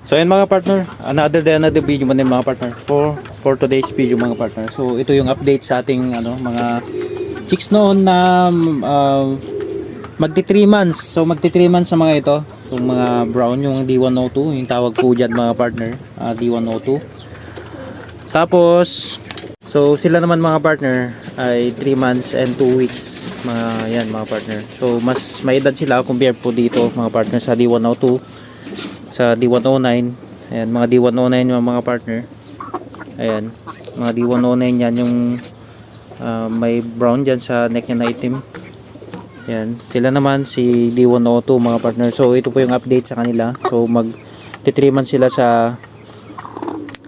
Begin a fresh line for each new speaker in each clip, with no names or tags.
So ayun mga partner, another day, another video man din mga partner for today's video mga partner. So ito yung update sa ating mga chicks noon na magti 3 months. So magti 3 months sa mga ito, yung mga brown, yung D102, yung tawag po dyan mga partner, D102. Tapos so sila naman mga partner ay 3 months and 2 weeks yan mga partner. So mas may edad sila compare po dito mga partner sa D102, sa D109. Ayan, mga D109 yung mga partner. Ayan, mga D109 yan yung may brown dyan sa neck niya na itim. Ayan, sila naman si D102 mga partner. So ito po yung update sa kanila. So mag 3 months sila sa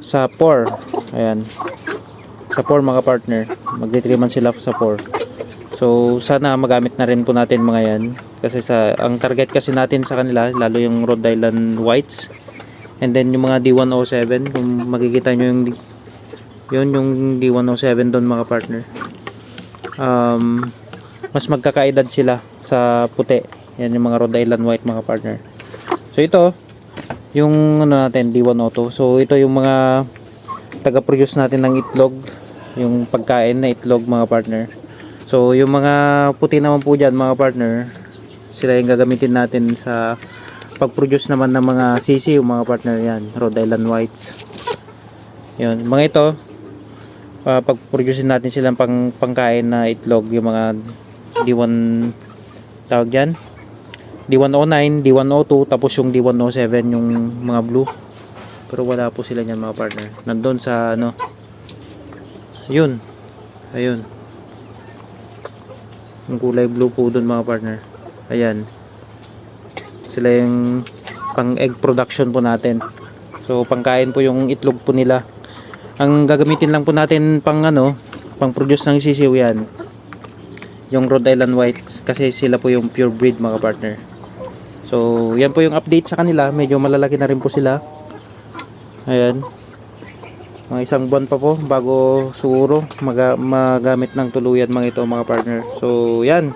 4. Ayan, sa 4 mga partner. Mag 3 months sila sa 4. So sana magamit na rin po natin mga yan. Kasi ang target kasi natin sa kanila, lalo yung Rhode Island Whites. And then yung mga D107, kung makikita nyo yung D107 doon mga partner. Mas magkakaedad sila sa puti. Yan yung mga Rhode Island White mga partner. So ito, yung natin D102. So ito yung mga taga-produce natin ng itlog. Yung pagkain na itlog mga partner. So yung mga puti naman po dyan mga partner, sila yung gagamitin natin sa pag-produce naman ng mga sisiw mga partner yan, Rhode Island Whites. Yun, mga ito pag-produce natin silang pangkain na itlog, yung mga D1 tawag dyan, D109, D102, tapos yung D107 yung mga blue. Pero wala po sila yan mga partner. Nandun sa yun, ayun, yung kulay blue po dun mga partner. Ayan, sila yung pang egg production po natin. So pangkain po yung itlog po nila. Ang gagamitin lang po natin pang produce ng sisiw yan, yung Rhode Island Whites, kasi sila po yung pure breed mga partner. So yan po yung update sa kanila. Medyo malalaki na rin po sila. Ayan, mga 1 buwan pa po bago siguro magamit ng tuluyan mga ito mga partner. So yan,